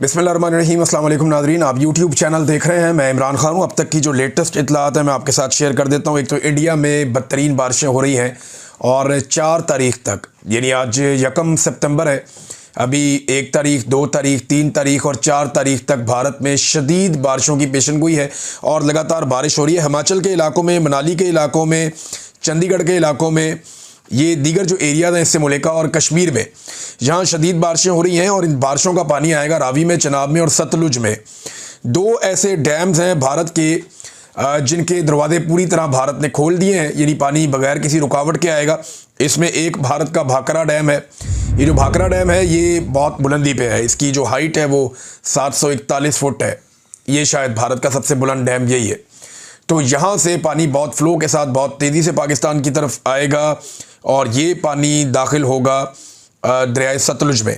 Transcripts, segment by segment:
बिस्मिल्लाहिर्रहमानिर्रहीम, अस्सलाम वालेकुम नाज़रीन। आप यूट्यूब चैनल देख रहे हैं। मैं इमरान खान हूँ। अब तक की जो लेटेस्ट इत्तलात है मैं आपके साथ शेयर कर देता हूँ। एक तो इंडिया में बदतरीन बारिशें हो रही हैं और 4 तारीख तक, यानी आज 1 सितंबर है, अभी 1 तारीख, 2 तारीख, 3 तारीख और 4 तारीख तक भारत में शदीद बारिशों की पेशनगोई है और लगातार बारिश हो रही है। हिमाचल के इलाकों में, मनाली के इलाकों में, चंडीगढ़ के इलाकों में, ये दीगर जो एरियाज़ हैं इससे मुल्का और कश्मीर में, जहाँ शदीद बारिशें हो रही हैं और इन बारिशों का पानी आएगा रावी में, चनाब में और सतलुज में। 2 ऐसे डैम्स हैं भारत के जिनके दरवाजे पूरी तरह भारत ने खोल दिए हैं, यानी पानी बगैर किसी रुकावट के आएगा। इसमें एक भारत का भाखरा डैम है। ये जो भाखरा डैम है ये बहुत बुलंदी पे है, इसकी जो हाइट है वो 741 फुट है। ये शायद भारत का सबसे बुलंद डैम यही है। तो यहाँ से पानी बहुत फ़्लो के साथ बहुत तेज़ी से पाकिस्तान की तरफ आएगा और ये पानी दाखिल होगा दरियाए सतलुज में।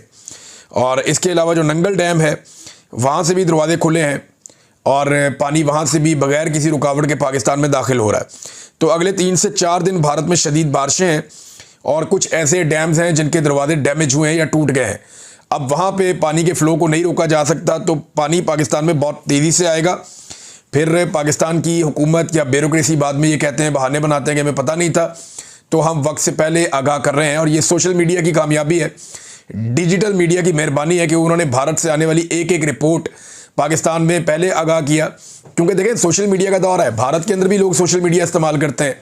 और इसके अलावा जो नंगल डैम है वहाँ से भी दरवाजे खुले हैं और पानी वहाँ से भी बग़ैर किसी रुकावट के पाकिस्तान में दाखिल हो रहा है। तो अगले 3 से 4 दिन भारत में शदीद बारिशें हैं और कुछ ऐसे डैम्स हैं जिनके दरवाजे डैमेज हुए हैं या टूट गए हैं। अब वहाँ पे पानी के फ़्लो को नहीं रोका जा सकता, तो पानी पाकिस्तान में बहुत तेज़ी से आएगा। फिर पाकिस्तान की हुकूमत या ब्यूरोक्रेसी बाद में ये कहते हैं, बहाने बनाते हैं कि हमें पता नहीं था, तो हम वक्त से पहले आगाह कर रहे हैं। और ये सोशल मीडिया की कामयाबी है, डिजिटल मीडिया की मेहरबानी है कि उन्होंने भारत से आने वाली एक एक रिपोर्ट पाकिस्तान में पहले आगाह किया। क्योंकि देखें, सोशल मीडिया का दौर है, भारत के अंदर भी लोग सोशल मीडिया इस्तेमाल करते हैं।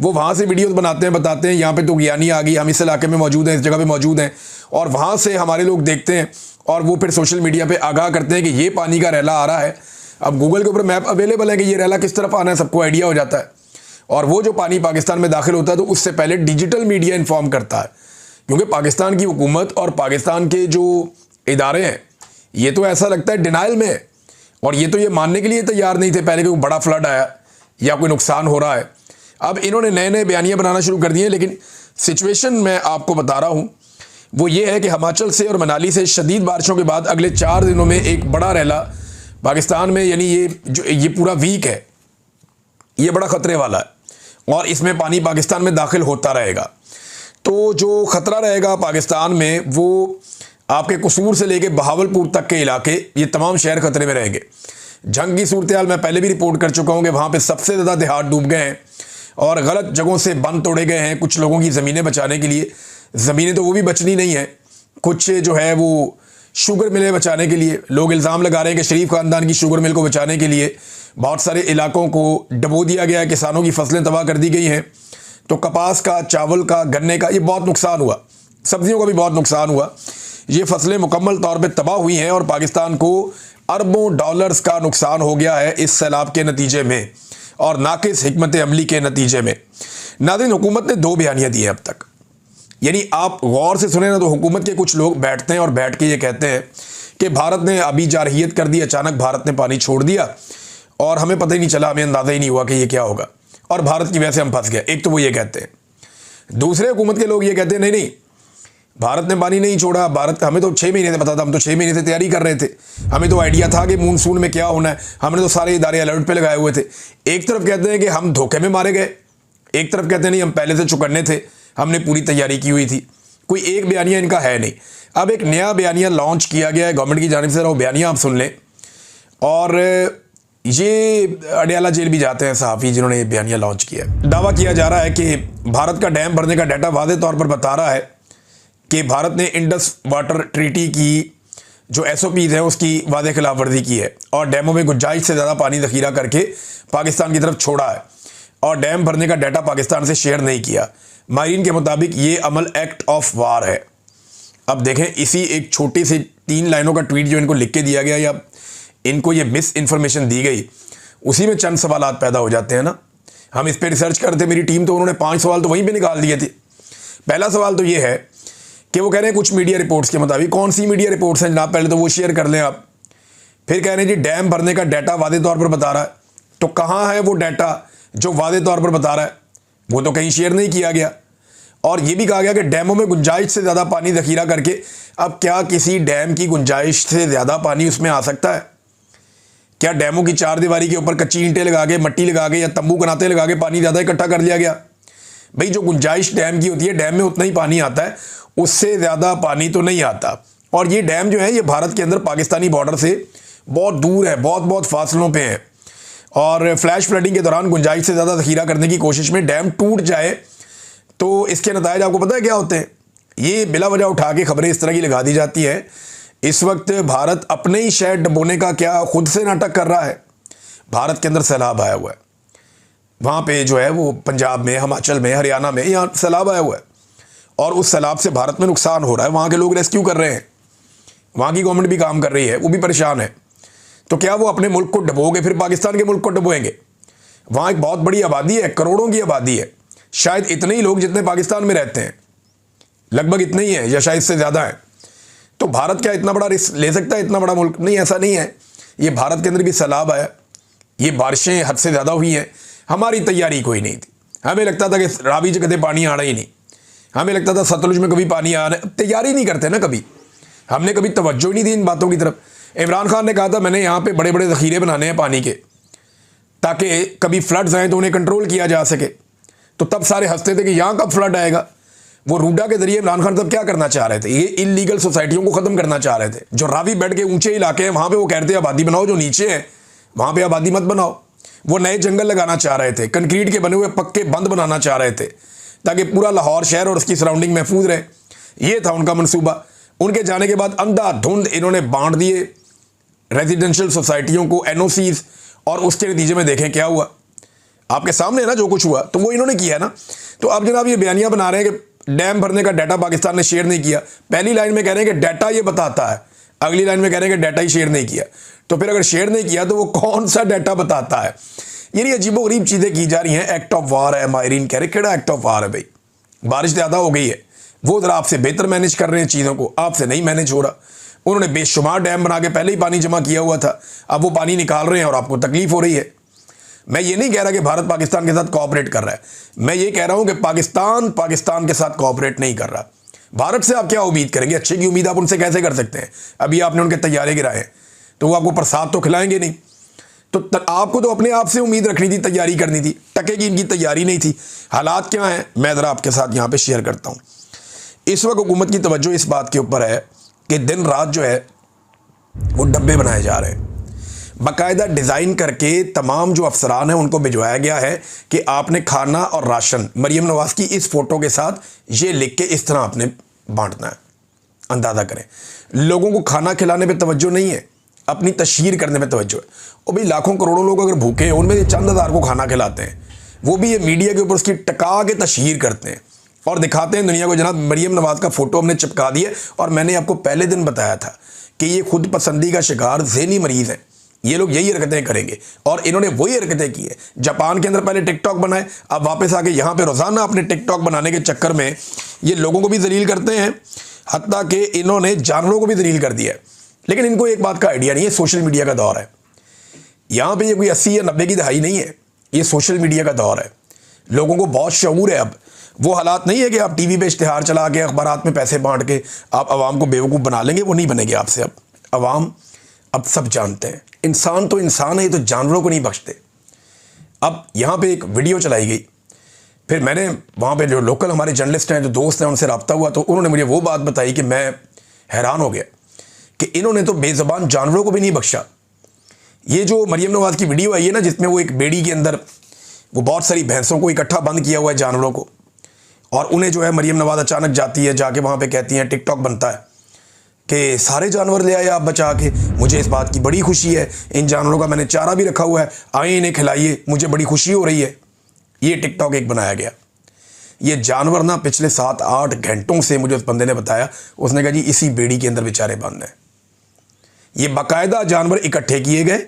वो वहाँ से वीडियोज़ बनाते हैं, बताते हैं यहाँ पे तो ज्ञानी आ गई, हम इस इलाके में मौजूद हैं, इस जगह पे मौजूद हैं, और वहाँ से हमारे लोग देखते हैं और वो फिर सोशल मीडिया पे आगाह करते हैं कि ये पानी का रैला आ रहा है। अब गूगल के ऊपर मैप अवेलेबल है कि ये रैला किस तरफ आना है, सबको आइडिया हो जाता है। और वो जो पानी पाकिस्तान में दाखिल होता है तो उससे पहले डिजिटल मीडिया इन्फॉर्म करता है, क्योंकि पाकिस्तान की हुकूमत और पाकिस्तान के जो इदारे हैं ये तो ऐसा लगता है डिनाइल में है, और ये तो ये मानने के लिए तैयार नहीं थे पहले कि कोई बड़ा फ्लड आया या कोई नुकसान हो रहा है। अब इन्होंने नए नए बयानियाँ बनाना शुरू कर दिए हैं, लेकिन सिचुएशन मैं आपको बता रहा हूँ वो ये है कि हिमाचल से और मनाली से शदीद बारिशों के बाद अगले 4 दिनों में एक बड़ा रैला पाकिस्तान में, यानी ये पूरा वीक है, ये बड़ा ख़तरे वाला है और इसमें पानी पाकिस्तान में दाखिल होता रहेगा। तो जो ख़तरा रहेगा पाकिस्तान में वो आपके कसूर से लेके बहावलपुर तक के इलाके, ये तमाम शहर ख़तरे में रहेंगे। जंग की सूरत हाल मैं पहले भी रिपोर्ट कर चुका हूँ कि वहाँ पे सबसे ज़्यादा देहात डूब गए हैं और गलत जगहों से बंद तोड़े गए हैं कुछ लोगों की ज़मीनें बचाने के लिए। ज़मीनें तो वो भी बचनी नहीं है, कुछ जो है वो शुगर मिलें बचाने के लिए। लोग इल्ज़ाम लगा रहे हैं कि शरीफ ख़ानदान की शुगर मिल को बचाने के लिए बहुत सारे इलाकों को डबो दिया गया है, किसानों की फसलें तबाह कर दी गई हैं। तो कपास का, चावल का, गन्ने का ये बहुत नुकसान हुआ, सब्जियों का भी बहुत नुकसान हुआ। ये फसलें मुकम्मल तौर पे तबाह हुई हैं और पाकिस्तान को अरबों डॉलर्स का नुकसान हो गया है इस सैलाब के नतीजे में और नाकिस हिकमत अमली के नतीजे में। नाज़रीन, हुकूमत ने 2 बयानियाँ दी हैं अब तक, यानी आप गौर से सुने ना तो हुकूमत के कुछ लोग बैठते हैं और बैठ के ये कहते हैं कि भारत ने अभी जारहियत कर दी, अचानक भारत ने पानी छोड़ दिया और हमें पता ही नहीं चला, हमें अंदाज़ा ही नहीं हुआ कि ये क्या होगा और भारत की वजह से हम फंस गए। एक तो वो ये कहते हैं। दूसरे हुकूमत के लोग ये कहते हैं, नहीं नहीं, भारत ने पानी नहीं छोड़ा, भारत, हमें तो 6 महीने से पता था, हम तो 6 महीने से तैयारी कर रहे थे, हमें तो आइडिया था कि मानसून में क्या होना है, हमने तो सारे इदारे अलर्ट पे लगाए हुए थे। एक तरफ कहते हैं कि हम धोखे में मारे गए, एक तरफ कहते हैं नहीं, हम पहले से चुकन्ने थे, हमने पूरी तैयारी की हुई थी। कोई एक बयानिया इनका है नहीं। अब एक नया बयानिया लॉन्च किया गया है गवर्नमेंट की जानिब से, वो बयानिया आप सुन लें। और ये अडयाला जेल भी जाते हैं सहाफ़ी जिन्होंने ये बयानिया लॉन्च किया है। दावा किया जा रहा है कि भारत का डैम भरने का डाटा वाज़े तौर पर बता रहा है कि भारत ने इंडस वाटर ट्रीटी की जो SOPs है उसकी वाज़े खिलाफ वर्जी की है और डैमों में गुंजाइश से ज़्यादा पानी ज़ख़ीरा करके पाकिस्तान की तरफ छोड़ा है और डैम भरने का डाटा पाकिस्तान से शेयर नहीं किया। माहिरीन के मुताबिक ये अमल एक्ट ऑफ वार है। अब देखें, इसी एक छोटी सी 3 लाइनों का ट्वीट जो इनको लिख के दिया गया या इनको ये मिस इन्फॉर्मेशन दी गई, उसी में चंद सवालात पैदा हो जाते हैं ना। हम इस पर रिसर्च करते, मेरी टीम तो उन्होंने 5 सवाल तो वहीं पे निकाल दिए थे। पहला सवाल तो ये है कि वो कह रहे हैं कुछ मीडिया रिपोर्ट्स के मुताबिक, कौन सी मीडिया रिपोर्ट्स हैं जनाब, पहले तो वो शेयर कर लें आप। फिर कह रहे हैं जी डैम भरने का डाटा वाज़े तौर पर बता रहा है, तो कहाँ है वो डाटा जो वाज़े तौर पर बता रहा है? वो तो कहीं शेयर नहीं किया गया। और ये भी कहा गया कि डैमों में गुंजाइश से ज़्यादा पानी ज़ख़ीरा करके, अब क्या किसी डैम की गुंजाइश से ज़्यादा पानी उसमें आ सकता है? क्या डैमों की 4 दीवारी के ऊपर कच्ची ईंटें लगा के, मट्टी लगा के या तंबू कनाते लगा के पानी ज़्यादा इकट्ठा कर लिया गया? भाई, जो गुंजाइश डैम की होती है, डैम में उतना ही पानी आता है, उससे ज़्यादा पानी तो नहीं आता। और ये डैम जो है ये भारत के अंदर पाकिस्तानी बॉर्डर से बहुत दूर है, बहुत बहुत फासलों पे है। और फ्लैश फ्लडिंग के दौरान गुंजाइश से ज़्यादा ज़ख़ीरा करने की कोशिश में डैम टूट जाए तो इसके नतायज आपको पता है क्या होते हैं? ये बिला वजह उठा के खबरें इस तरह की लगा दी जाती है। इस वक्त भारत अपने ही शहर डुबोने का क्या खुद से नाटक कर रहा है। भारत के अंदर सैलाब आया हुआ है, वहाँ पे जो है वो पंजाब में, हिमाचल में, हरियाणा में यहाँ सैलाब आया हुआ है और उस सैलाब से भारत में नुकसान हो रहा है। वहाँ के लोग रेस्क्यू कर रहे हैं, वहाँ की गवर्नमेंट भी काम कर रही है, वो भी परेशान है। तो क्या वो अपने मुल्क को डुबोगे फिर पाकिस्तान के मुल्क को डुबोएंगे? वहाँ एक बहुत बड़ी आबादी है, करोड़ों की आबादी है, शायद इतने ही लोग जितने पाकिस्तान में रहते हैं, लगभग इतने ही है या शायद इससे ज़्यादा है। तो भारत क्या इतना बड़ा रिस्क ले सकता है? इतना बड़ा मुल्क नहीं, ऐसा नहीं है। ये भारत के अंदर भी सैलाब आया, ये बारिशें हद से ज़्यादा हुई हैं, हमारी तैयारी कोई नहीं थी। हमें लगता था कि रावी से कभी पानी आना ही नहीं, हमें लगता था सतलुज में कभी पानी आ रहा है। तैयारी नहीं करते ना, कभी हमने कभी तवज्जो नहीं दी इन बातों की तरफ। इमरान खान ने कहा था मैंने यहाँ पे बड़े बड़े ज़ख़ीरे बनाने हैं पानी के, ताकि कभी फ्लड्स आए तो उन्हें कंट्रोल किया जा सके। तो तब सारे हंसते थे कि यहाँ कब फ्लड आएगा। वो रूडा के जरिए इमरान खान तब क्या करना चाह रहे थे? ये इलीगल सोसाइटियों को ख़त्म करना चाह रहे थे। जो रावी बेड के ऊंचे इलाके हैं वहाँ पे वो कहते हैं आबादी बनाओ, जो नीचे है वहाँ पे आबादी मत बनाओ। वो नए जंगल लगाना चाह रहे थे, कंक्रीट के बने हुए पक्के बंद बनाना चाह रहे थे ताकि पूरा लाहौर शहर और उसकी सराउंडिंग महफूज रहे। ये था उनका मनसूबा। उनके जाने के बाद अंधाधुंध इन्होंने बांट दिए रेजिडेंशियल सोसाइटियों को एनओसीज, और उसके नतीजे में देखें क्या हुआ। आपके सामने ना जो कुछ हुआ तो वो इन्होंने किया है ना। तो अब जनाब ये बयानियां बना रहे हैं कि डैम भरने का डाटा पाकिस्तान ने शेयर नहीं किया। पहली लाइन में कह रहे हैं कि डाटा ये बताता है, अगली लाइन में कह रहे हैं कि डाटा ही शेयर नहीं किया। तो फिर अगर शेयर नहीं किया तो वो कौन सा डाटा बताता है? ये अजीबो गरीब चीज़ें की जा रही हैं। एक्ट ऑफ वार है, माहरीन कह रहे केड़ा एक्ट ऑफ वार है भाई? बारिश ज़्यादा हो गई है, वो ज़रा आपसे बेहतर मैनेज कर रहे हैं चीज़ों को, आपसे नहीं मैनेज हो रहा। उन्होंने बेशुमार डैम बना के पहले ही पानी जमा किया हुआ था, अब वो पानी निकाल रहे हैं और आपको तकलीफ हो रही है। मैं ये नहीं कह रहा कि भारत पाकिस्तान के साथ कोऑपरेट कर रहा है, मैं ये कह रहा हूं कि पाकिस्तान के साथ कोऑपरेट नहीं कर रहा। भारत से आप क्या उम्मीद करेंगे? अच्छे की उम्मीद आप उनसे कैसे कर सकते हैं? अभी आपने उनके तैयारे गिराए तो वो आपको प्रसाद तो खिलाएंगे नहीं। तो आपको तो अपने आप से उम्मीद रखनी थी, तैयारी करनी थी। टके की इनकी तैयारी नहीं थी। हालात क्या हैं मैं ज़रा आपके साथ यहाँ पर शेयर करता हूँ। इस वक्त हुकूमत की तवज्जो इस बात के ऊपर है कि दिन रात जो है वो डब्बे बनाए जा रहे हैं, बाकायदा डिज़ाइन करके तमाम जो अफसरान हैं उनको भिजवाया गया है कि आपने खाना और राशन मरीम नवाज़ की इस फ़ोटो के साथ ये लिख के इस तरह आपने बांटना है। अंदाज़ा करें, लोगों को खाना खिलाने पे तवज्जो नहीं है, अपनी तशहीर करने पे तवज्जो है। और भाई लाखों करोड़ों लोग अगर भूखे हैं, उनमें से चंद हज़ार को खाना खिलाते हैं, वो भी ये मीडिया के ऊपर उसकी टका के तशहीर करते हैं और दिखाते हैं दुनिया को जनाब मरीम नवाज़ का फ़ोटो हमने चिपका दिया। और मैंने आपको पहले दिन बताया था कि ये खुद पसंदी का शिकार ज़हनी मरीज़ हैं, ये लोग यही हरकतें करेंगे और इन्होंने वही हरकतें की है। जापान के अंदर पहले टिकटॉक बनाए, अब वापस आके यहाँ पे रोज़ाना अपने टिकटॉक बनाने के चक्कर में ये लोगों को भी जलील करते हैं, हत्ता कि इन्होंने जानवरों को भी जलील कर दिया है। लेकिन इनको एक बात का आइडिया नहीं है, सोशल मीडिया का दौर है। यहाँ पर ये कोई 80 या 90 की दहाई नहीं है, ये सोशल मीडिया का दौर है। लोगों को बहुत शऊर है। अब वो हालात नहीं है कि आप टीवी पे इश्तिहार चला के अखबारात में पैसे बांट के आप आवाम को बेवकूफ़ बना लेंगे, वो नहीं बनेगी आपसे। अब आवाम अब सब जानते हैं, इंसान तो इंसान है, ये तो जानवरों को नहीं बख्शते। अब यहाँ पे एक वीडियो चलाई गई, फिर मैंने वहाँ पे जो लोकल हमारे जर्नलिस्ट हैं, जो दोस्त हैं, उनसे रब्ता हुआ तो उन्होंने मुझे वो बात बताई कि मैं हैरान हो गया कि इन्होंने तो बेज़बान जानवरों को भी नहीं बख्शा। ये जो मरीम नवाज़ की वीडियो आई है ना, जिसमें वो एक बेड़ी के अंदर वो बहुत सारी भैंसों को इकट्ठा बंद किया हुआ है, जानवरों को, और उन्हें जो है मरीम नवाज़ अचानक जाती है, जाके वहाँ पे कहती हैं, टिकटॉक बनता है कि सारे जानवर ले आए आप बचा के, मुझे इस बात की बड़ी खुशी है, इन जानवरों का मैंने चारा भी रखा हुआ है, आए इन्हें खिलाइए, मुझे बड़ी खुशी हो रही है। ये टिकटॉक एक बनाया गया। ये जानवर ना पिछले 7-8 घंटों से, मुझे उस बंदे ने बताया, उसने कहा जी इसी बेड़ी के अंदर बेचारे बंद हैं। ये बाकायदा जानवर इकट्ठे किए गए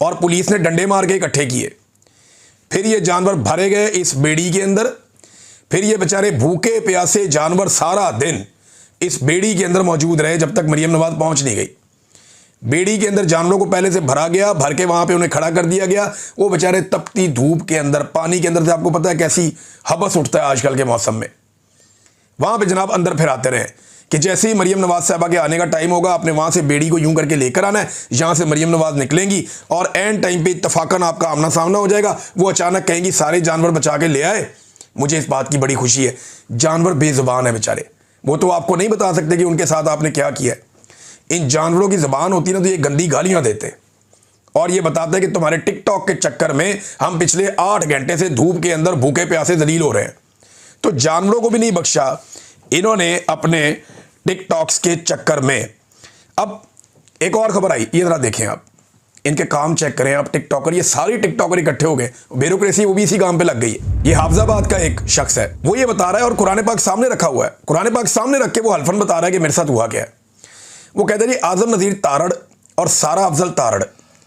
और पुलिस ने डंडे मार के इकट्ठे किए, फिर ये जानवर भरे गए इस बेड़ी के अंदर, फिर ये बेचारे भूखे प्यासे जानवर सारा दिन इस बेड़ी के अंदर मौजूद रहे जब तक मरीम नवाज़ पहुंच नहीं गई। बेड़ी के अंदर जानवरों को पहले से भरा गया, भर के वहां पे उन्हें खड़ा कर दिया गया। वो बेचारे तपती धूप के अंदर, पानी के अंदर से, आपको पता है कैसी हबस उठता है आजकल के मौसम में, वहां पे जनाब अंदर फिर आते रहे कि जैसे ही मरीम नवाज़ साहबा के आने का टाइम होगा, आपने वहां से बेड़ी को यूं करके लेकर आना है, यहां से मरीम नवाज़ निकलेंगी और एंड टाइम पे इत्तफाकन आपका आमना सामना हो जाएगा। वो अचानक कहेंगी सारे जानवर बचा के ले आए, मुझे इस बात की बड़ी खुशी है। जानवर बेजुबान है बेचारे, वो तो आपको नहीं बता सकते कि उनके साथ आपने क्या किया है। इन जानवरों की ज़बान होती है ना, तो ये गंदी गालियां देते और ये बताते हैं कि तुम्हारे टिकटॉक के चक्कर में हम पिछले 8 घंटे से धूप के अंदर भूखे प्यासे जलील हो रहे हैं। तो जानवरों को भी नहीं बख्शा इन्होंने अपने टिकटॉक्स के चक्कर में। अब एक और खबर आई, ये जरा देखें आप, इनके काम चेक करें आप। टिकटॉकर, ये सारी टिकटॉकर इकट्ठे हो गए, ब्यूरोक्रेसी वो भी इसी काम पे लग गई है। ये हाफिजाबाद का एक शख्स है, वो ये बता रहा है और कुरान पाक सामने रखा हुआ है। कुरान पाक सामने रख के वो हल्फन बता रहा है कि मेरे साथ हुआ क्या है। वो कहते हैं जी, आजम नज़ीर तारड़ और सारा अफजल तारड़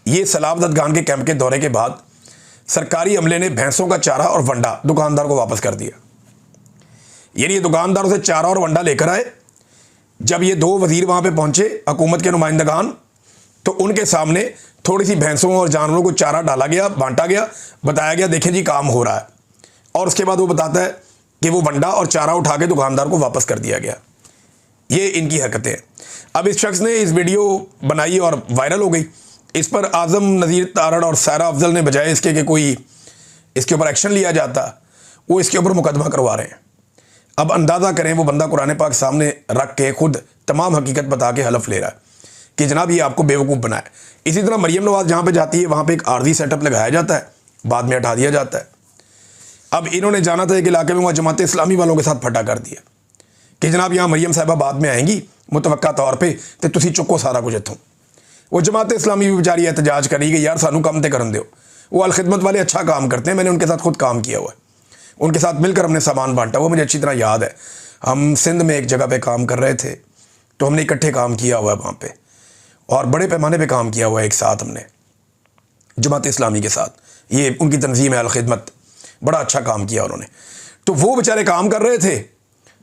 ये सलाबत खान के कैंप के दौरे के बाद सरकारी अमले ने भैंसों का चारा और वंडा दुकानदार को वापस कर दिया। यानी ये दुकानदारों से चारा और वंडा लेकर आए। जब ये 2 वजीर वहां पे पहुंचे, हुकूमत के नुमाइंदगान, तो उनके सामने थोड़ी सी भैंसों और जानवरों को चारा डाला गया, बांटा गया, बताया गया देखें जी काम हो रहा है। और उसके बाद वो बताता है कि वो वंडा और चारा उठा के दुकानदार को वापस कर दिया गया। ये इनकी हरकतें। अब इस शख्स ने इस वीडियो बनाई और वायरल हो गई। इस पर आजम नज़ीर तारड़ और सारा अफजल ने बजाय इसके कि कोई इसके ऊपर एक्शन लिया जाता, वो इसके ऊपर मुकदमा करवा रहे हैं। अब अंदाज़ा करें, वो बंदा कुरान पाक सामने रख के खुद तमाम हकीकत बता के हलफ ले रहा है कि जनाब ये आपको बेवकूफ़ बनाए। इसी तरह मरियम नवाज जहाँ पे जाती है वहाँ पे एक आर्जी सेटअप लगाया जाता है, बाद में हटा दिया जाता है। अब इन्होंने जाना था एक इलाके में, वहाँ जमात इस्लामी वालों के साथ फटा कर दिया कि जनाब यहाँ मरियम साहिबा बाद में आएंगी मुतवक्का तौर पर, तो तुसी चुको सारा कुछ इतों। वो जमात इस्लामी भी बेचारी एहतजाज करी कि यार सानू काम तो करन दो। वो अलखिदमत वाले अच्छा काम करते हैं, मैंने उनके साथ खुद काम किया हुआ है, उनके साथ मिलकर हमने सामान बांटा, वो मुझे अच्छी तरह याद है। हम सिंध में एक जगह पे काम कर रहे थे, तो हमने इकट्ठे काम किया हुआ है वहाँ पे, और बड़े पैमाने पे काम किया हुआ है एक साथ हमने जमात इस्लामी के साथ। ये उनकी तंजीम है अलखिदमत, बड़ा अच्छा काम किया उन्होंने। तो वो बेचारे काम कर रहे थे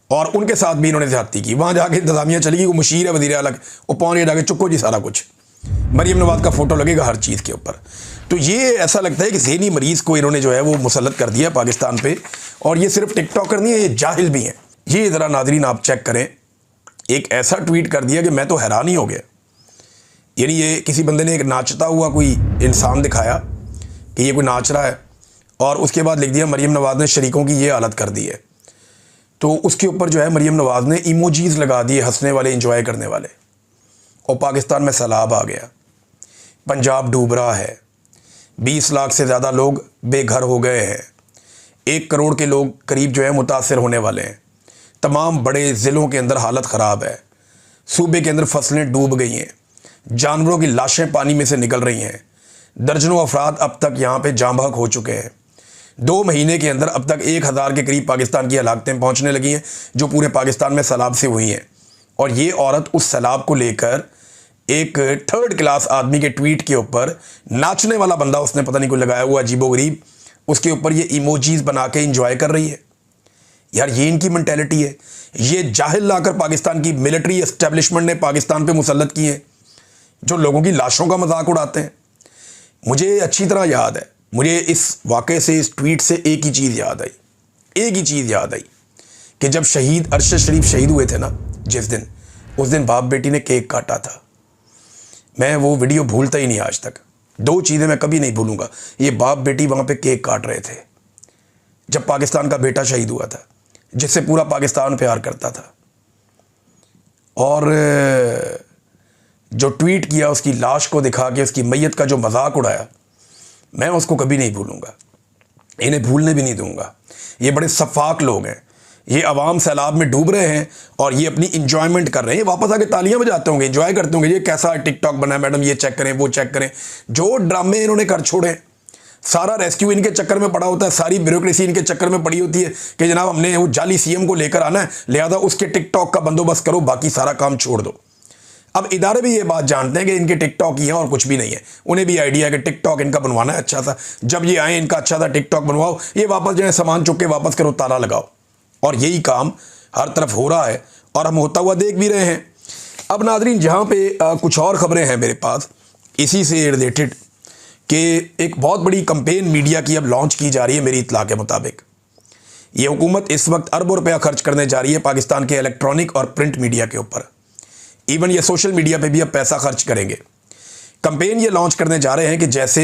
और उनके साथ भी इन्होंने ज़्यादती की। वहाँ जाके इंतजामिया चली गई, वो मुशीर है वज़ीर आला, वो पहुँच गए जाके चुक्को जी सारा कुछ, मरियम नवाज का फ़ोटो लगेगा हर चीज़ के ऊपर। तो ये ऐसा लगता है कि ज़हनी मरीज़ को इन्होंने जो है वो मुसल्लत कर दिया पाकिस्तान पे। और ये सिर्फ टिकटॉकर नहीं है, ये जाहिल भी हैं। ये ज़रा नादरीन आप चेक करें, एक ऐसा ट्वीट कर दिया कि मैं तो हैरान ही हो गया। यानी ये किसी बंदे ने एक नाचता हुआ कोई इंसान दिखाया कि ये कोई नाच रहा है, और उसके बाद लिख दिया मरियम नवाज ने शरीकों की ये हालत कर दी है। तो उसके ऊपर जो है मरियम नवाज ने इमोजीज़ लगा दिए हंसने वाले, इंजॉय करने वाले। और पाकिस्तान में सैलाब आ गया, पंजाब डूब रहा है, 20 लाख से ज़्यादा लोग बेघर हो गए हैं, 1 करोड़ के लोग करीब जो है मुतासर होने वाले हैं। तमाम बड़े ज़िलों के अंदर हालत ख़राब है, सूबे के अंदर फसलें डूब गई हैं, जानवरों की लाशें पानी में से निकल रही हैं, दर्जनों अफराद अब तक यहाँ पे जाँ बहक हो चुके हैं। 2 महीने के अंदर अब तक 1000 के करीब पाकिस्तान की हलाकतें पहुँचने लगी हैं, जो पूरे पाकिस्तान में सैलाब से हुई हैं। और ये औरत उस सैलाब को लेकर एक 3rd क्लास आदमी के ट्वीट के ऊपर, नाचने वाला बंदा उसने पता नहीं कोई लगाया हुआ अजीबोगरीब, उसके ऊपर ये इमोजीज बना के इंजॉय कर रही है। यार ये इनकी मेंटेलिटी है। ये जाहिल लाकर पाकिस्तान की मिलिट्री एस्टेब्लिशमेंट ने पाकिस्तान पे मुसल्लत किए हैं, जो लोगों की लाशों का मजाक उड़ाते हैं। मुझे अच्छी तरह याद है, मुझे इस वाक़े से, इस ट्वीट से एक ही चीज़ याद आई, एक ही चीज़ याद आई कि जब शहीद अरशद शरीफ शहीद हुए थे ना, जिस दिन, उस दिन बाप बेटी ने केक काटा था। मैं वो वीडियो भूलता ही नहीं आज तक। 2 चीज़ें मैं कभी नहीं भूलूंगा। ये बाप बेटी वहाँ पे केक काट रहे थे जब पाकिस्तान का बेटा शहीद हुआ था, जिससे पूरा पाकिस्तान प्यार करता था, और जो ट्वीट किया उसकी लाश को दिखा के उसकी मैयत का जो मजाक उड़ाया, मैं उसको कभी नहीं भूलूंगा, इन्हें भूलने भी नहीं दूंगा। ये बड़े सफाक लोग हैं। ये अवाम सैलाब में डूब रहे हैं और ये अपनी इंजॉयमेंट कर रहे हैं। वापस आके तालियां बजाते होंगे, एंजॉय करते होंगे, ये कैसा टिकटॉक बना है मैडम, ये चेक करें, वो चेक करें। जो ड्रामे इन्होंने कर छोड़े, सारा रेस्क्यू इनके चक्कर में पड़ा होता है, सारी ब्यूरोक्रेसी इनके चक्कर में पड़ी होती है कि जनाब हमने वो जाली सीएम को लेकर आना है, लिहाजा उसके टिकटॉक का बंदोबस्त करो, बाकी सारा काम छोड़ दो। अब इदारे भी ये बात जानते हैं कि इनके टिकटॉक ही है और कुछ भी नहीं है। उन्हें भी आइडिया है कि टिकटॉक इनका बनवाना है अच्छा सा, जब ये आए इनका अच्छा सा टिकटॉक बनवाओ, ये वापस जो है सामान चुक के वापस करो, ताला लगाओ। और यही काम हर तरफ हो रहा है और हम होता हुआ देख भी रहे हैं। अब नादरीन, जहाँ पे कुछ और ख़बरें हैं मेरे पास इसी से रिलेटेड, कि एक बहुत बड़ी कंपेन मीडिया की अब लॉन्च की जा रही है। मेरी इत्तला के मुताबिक ये हुकूमत इस वक्त अरबों रुपया खर्च करने जा रही है पाकिस्तान के इलेक्ट्रॉनिक और प्रिंट मीडिया के ऊपर। इवन ये सोशल मीडिया पे भी अब पैसा खर्च करेंगे। कंपेन ये लॉन्च करने जा रहे हैं कि जैसे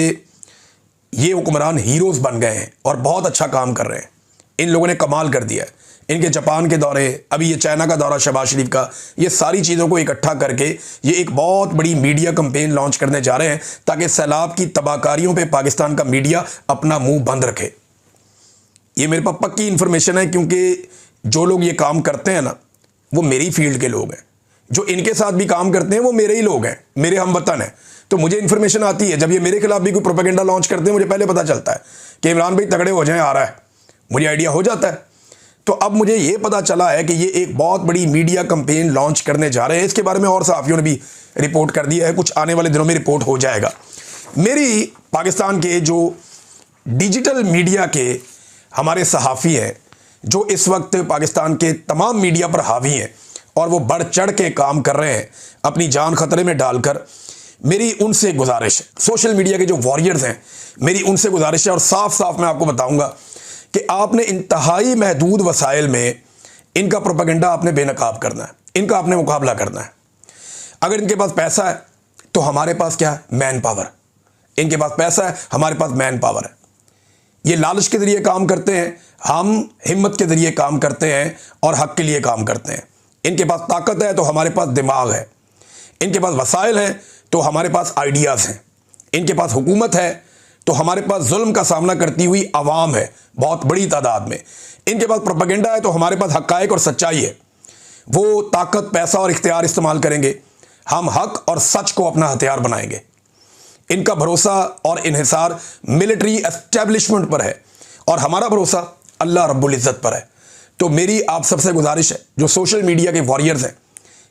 ये हुक्मरान हीरोज़ बन गए हैं और बहुत अच्छा काम कर रहे हैं, इन लोगों ने कमाल कर दिया है, इनके जापान के दौरे, अभी ये चाइना का दौरा शहबाज शरीफ का, ये सारी चीज़ों को इकट्ठा करके ये एक बहुत बड़ी मीडिया कैंपेन लॉन्च करने जा रहे हैं ताकि सैलाब की तबाहकारियों पे पाकिस्तान का मीडिया अपना मुंह बंद रखे। ये मेरे पास पक्की इन्फॉर्मेशन है, क्योंकि जो लोग ये काम करते हैं ना वो मेरी फील्ड के लोग हैं, जो इनके साथ भी काम करते हैं वो मेरे ही लोग हैं, मेरे हमवतन हैं। तो मुझे इन्फॉर्मेशन आती है, जब ये मेरे खिलाफ भी कोई प्रोपेगेंडा लॉन्च करते हैं मुझे पहले पता चलता है कि इमरान भाई तगड़े हो जाएं, आ रहा है, मुझे आइडिया हो जाता है। तो अब मुझे ये पता चला है कि ये एक बहुत बड़ी मीडिया कैंपेन लॉन्च करने जा रहे हैं। इसके बारे में और सहाफ़ियों ने भी रिपोर्ट कर दिया है, कुछ आने वाले दिनों में रिपोर्ट हो जाएगा। मेरी पाकिस्तान के जो डिजिटल मीडिया के हमारे सहाफ़ी हैं, जो इस वक्त पाकिस्तान के तमाम मीडिया पर हावी हैं और वो बढ़ चढ़ के काम कर रहे हैं अपनी जान खतरे में डालकर, मेरी उनसे गुजारिश है, सोशल मीडिया के जो वॉरियर्स हैं, मेरी उनसे गुजारिश है और साफ साफ मैं आपको बताऊंगा कि आपने इंतहाई महदूद वसाइल में इनका प्रोपेगेंडा आपने बेनकाब करना है, इनका आपने मुकाबला करना है। अगर इनके पास पैसा है तो हमारे पास क्या है? Man power. इनके पास पैसा है, हमारे पास मैन पावर है। ये लालच के जरिए काम करते हैं, हम हिम्मत के जरिए काम करते हैं और हक के लिए काम करते हैं। इनके पास ताकत है तो हमारे पास दिमाग है, इनके पास वसाइल हैं तो हमारे पास आइडियाज़ हैं, इनके पास हुकूमत है तो हमारे पास जुल्म का सामना करती हुई आवाम है बहुत बड़ी तादाद में, इनके पास प्रोपेगेंडा है तो हमारे पास हक़ाइक़ और सच्चाई है। वो ताकत, पैसा और इख्तियार इस्तेमाल करेंगे, हम हक और सच को अपना हथियार बनाएंगे। इनका भरोसा और इन्हिसार मिलिट्री एस्टेब्लिशमेंट पर है और हमारा भरोसा अल्लाह रब्बुल इज़्ज़त पर है। तो मेरी आप सबसे गुजारिश है, जो सोशल मीडिया के वॉरियर्स हैं,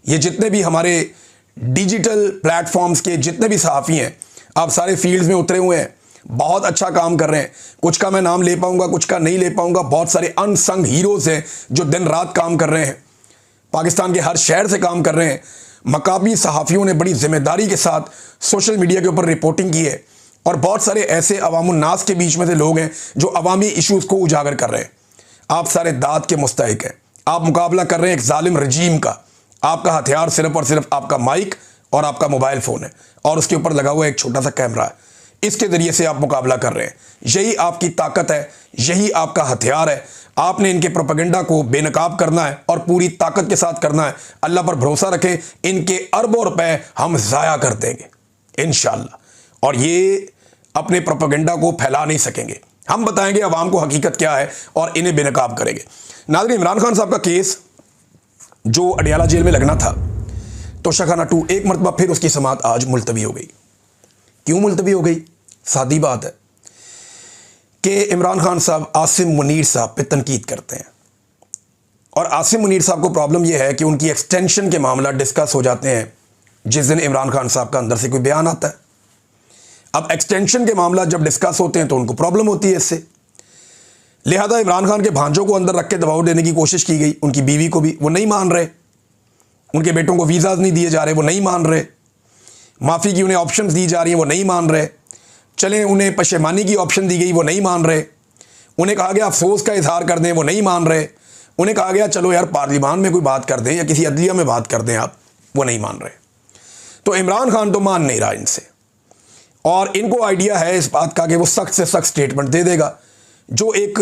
ये जितने भी हमारे डिजिटल प्लेटफॉर्म्स के जितने भी सहाफ़ी हैं, आप सारे फील्ड्स में उतरे हुए हैं, बहुत अच्छा काम कर रहे हैं। कुछ का मैं नाम ले पाऊंगा, कुछ का नहीं ले पाऊंगा। बहुत सारे अनसंग हीरोज़ हैं जो दिन रात काम कर रहे हैं, पाकिस्तान के हर शहर से काम कर रहे हैं। मकामी सहाफ़ियों ने बड़ी जिम्मेदारी के साथ सोशल मीडिया के ऊपर रिपोर्टिंग की है और बहुत सारे ऐसे अवामुन्नास के बीच में से लोग हैं जो अवामी इशूज़ को उजागर कर रहे हैं। आप सारे दाद के मुस्तहिक हैं, आप मुकाबला कर रहे हैं एक जालिम रजीम का। आपका हथियार सिर्फ और सिर्फ आपका माइक और आपका मोबाइल फ़ोन है और उसके ऊपर लगा हुआ एक छोटा सा कैमरा है। इसके ज़रिए से आप मुकाबला कर रहे हैं। यही आपकी ताकत है, यही आपका हथियार है। आपने इनके प्रोपेगेंडा को बेनकाब करना है और पूरी ताकत के साथ करना है। अल्लाह पर भरोसा रखें, इनके अरबों रुपए हम ज़ाया कर देंगे इंशाअल्लाह, और ये अपने प्रोपेगेंडा को फैला नहीं सकेंगे। हम बताएंगे अवाम को हकीकत क्या है और इन्हें बेनकाब करेंगे। नाज़रीन, इमरान खान साहब का केस जो अडियाला जेल में लगना था, तोशाखाना 2, एक मरतबा फिर उसकी समाअत आज मुलतवी हो गई। क्यों मुलतवी हो गई? सादी बात है कि इमरान खान साहब आसिम मुनीर साहब पे तनकीद करते हैं और आसिम मुनीर साहब को प्रॉब्लम यह है कि उनकी एक्सटेंशन के मामला डिस्कस हो जाते हैं जिस दिन इमरान खान साहब का अंदर से कोई बयान आता है। अब एक्सटेंशन के मामला जब डिस्कस होते हैं तो उनको प्रॉब्लम होती है इससे, लिहाजा इमरान खान के भांजों को अंदर रख के दबाव देने की कोशिश की गई, उनकी बीवी को भी, वो नहीं मान रहे। उनके बेटों को वीज़ाज़ नहीं दिए जा रहे, वो नहीं मान रहे। माफ़ी की उन्हें ऑप्शंस दी जा रही हैं, वो नहीं मान रहे। चलें उन्हें पशेमानी की ऑप्शन दी गई, वो नहीं मान रहे। उन्हें कहा गया अफसोस का इजहार कर दें, वो नहीं मान रहे। उन्हें कहा गया चलो यार पार्लियामान में कोई बात कर दें या किसी अदलिया में बात कर दें आप, वो नहीं मान रहे। तो इमरान खान तो मान नहीं रहा इनसे और इनको आइडिया है इस बात का कि वो सख्त से सख्त स्टेटमेंट दे देगा। जो एक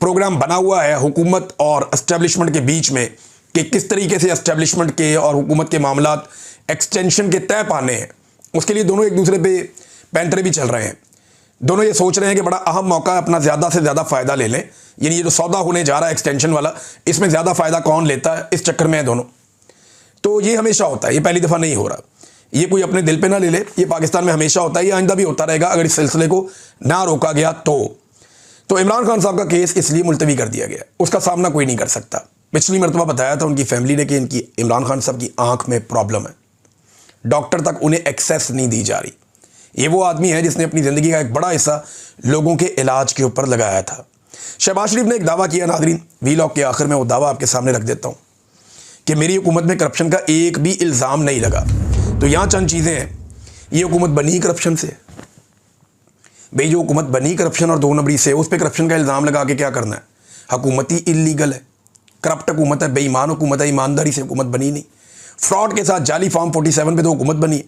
प्रोग्राम बना हुआ है हुकूमत और एस्टेब्लिशमेंट के बीच में कि किस तरीके से एस्टेब्लिशमेंट के और हुकूमत के मामलात एक्सटेंशन के तय पाने हैं, उसके लिए दोनों एक दूसरे पे पैंतरे भी चल रहे हैं। दोनों ये सोच रहे हैं कि बड़ा अहम मौका है, अपना ज़्यादा से ज़्यादा फ़ायदा ले लें। यानी ये जो सौदा होने जा रहा है एक्सटेंशन वाला, इसमें ज़्यादा फ़ायदा कौन लेता है, इस चक्कर में है दोनों। तो ये हमेशा होता है, ये पहली दफ़ा नहीं हो रहा। ये कोई अपने दिल पे ना ले ले, ये पाकिस्तान में हमेशा होता है, ये आइंदा भी होता रहेगा अगर इस सिलसिले को ना रोका गया तो इमरान खान साहब का केस इसलिए मुलतवी कर दिया गया, उसका सामना कोई नहीं कर सकता। पिछली मरतबा बताया था उनकी फैमिली ने कि इनकी इमरान खान साहब की आंख में प्रॉब्लम है, डॉक्टर तक उन्हें एक्सेस नहीं दी जा रही। ये वो आदमी है जिसने अपनी ज़िंदगी का एक बड़ा हिस्सा लोगों के इलाज के ऊपर लगाया था। शहबाज शरीफ ने एक दावा किया, नाज़रीन वीलॉग के आखिर में वो दावा आपके सामने रख देता हूँ कि मेरी हुकूमत में करप्शन का एक भी इल्ज़ाम नहीं लगा। तो यहाँ चंद चीज़ें हैं, ये हुकूमत बनी करप्शन से। भाई जो हुकूमत बनी करप्शन और 2 नंबरी से, उस पर करप्शन का इल्ज़ाम लगा के क्या करना है? हुकूमत ही इलीगल है, करप्ट हुकूमत है, बेईमान हुकूमत है, ईमानदारी से हुकूमत बनी नहीं। फ्रॉड के साथ जाली फॉर्म 47 पे तो हुकूमत बनी।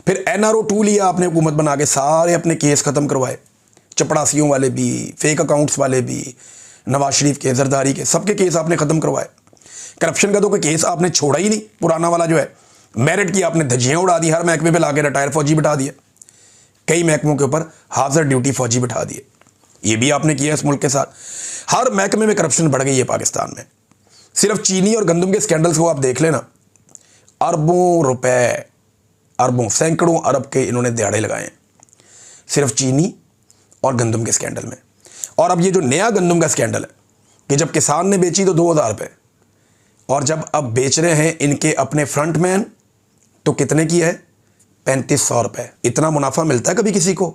फिर NRO 2 लिया आपने हुकूमत बना के, सारे अपने केस ख़त्म करवाए, चपड़ासियों वाले भी, फेक अकाउंट्स वाले भी, नवाज शरीफ के, जरदारी के, सबके केस आपने ख़त्म करवाए। करप्शन का तो कोई केस आपने छोड़ा ही नहीं। पुराना वाला जो है मेरिट की आपने धज्जियाँ उड़ा दी, हर महकमे पे लाके रिटायर फौजी बिठा दिए, कई महकमों के ऊपर हाजिर ड्यूटी फौजी बिठा दिए। ये भी आपने किया इस मुल्क के साथ। हर महकमे में करप्शन बढ़ गई है पाकिस्तान में। सिर्फ चीनी और गंदम के स्कैंडल्स को आप देख लेना, अरबों रुपए, अरबों, सैकड़ों अरब के इन्होंने दिहाड़े लगाए हैं सिर्फ चीनी और गंदम के स्कैंडल में। और अब ये जो नया गंदम का स्कैंडल है कि जब किसान ने बेची तो 2000 रुपये, और जब अब बेच रहे हैं इनके अपने फ्रंटमैन तो कितने की है? 3500 रुपये। इतना मुनाफा मिलता है कभी किसी को?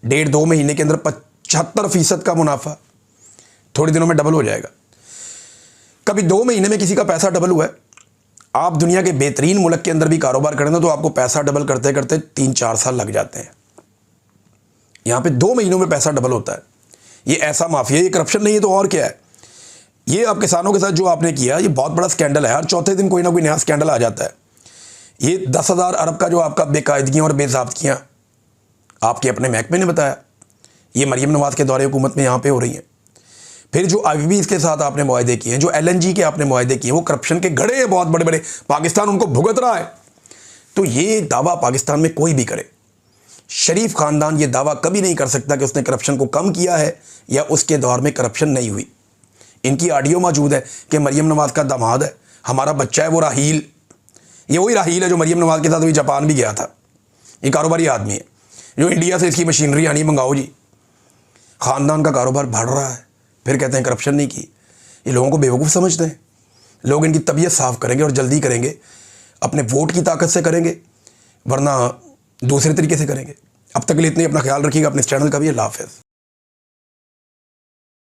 1.5-2 महीने के अंदर 75% का मुनाफा थोड़े दिनों में डबल हो जाएगा। कभी 2 महीने में किसी का पैसा डबल हुआ है? आप दुनिया के बेहतरीन मुल्क के अंदर भी कारोबार करें ना तो आपको पैसा डबल करते करते 3-4 साल लग जाते हैं। यहाँ पे 2 महीनों में पैसा डबल होता है। ये ऐसा माफिया, ये करप्शन नहीं है तो और क्या है? ये आप किसानों के साथ जो आपने किया, ये बहुत बड़ा स्कैंडल है। हर चौथे दिन कोई ना कोई नया स्कैंडल आ जाता है। ये 10,000 अरब का जो आपका बेकायदगियाँ और बेज़ाब्तियाँ आपके अपने महकमे ने बताया, ये मरीम नवाज के दौरे हुकूमत में यहाँ पे हो रही हैं। फिर जो IBB के साथ आपने मुआहदे किए हैं, जो LNG के आपने मुआहदे किए, वो करप्शन के घड़े हैं बहुत बड़े बड़े, पाकिस्तान उनको भुगत रहा है। तो ये दावा पाकिस्तान में कोई भी करे, शरीफ खानदान ये दावा कभी नहीं कर सकता कि उसने करप्शन को कम किया है या उसके दौर में करप्शन नहीं हुई। इनकी ऑडियो मौजूद है कि मरीम नवाज का दामाद है, हमारा बच्चा है वो राहील, ये वही राहील है जो मरीम नवाज के साथ अभी जापान भी गया था। ये कारोबारी आदमी है जो इंडिया से इसकी मशीनरी आनी मंगाओ जी। ख़ानदान का कारोबार बढ़ रहा है, फिर कहते हैं करप्शन नहीं की। ये लोगों को बेवकूफ़ समझते हैं। लोग इनकी तबीयत साफ़ करेंगे और जल्दी करेंगे, अपने वोट की ताकत से करेंगे, वरना दूसरे तरीके से करेंगे। अब तक के लिए इतनी अपना ख्याल रखिएगा, अपने इस चैनल का भी। अल्लाह हाफ़िज़।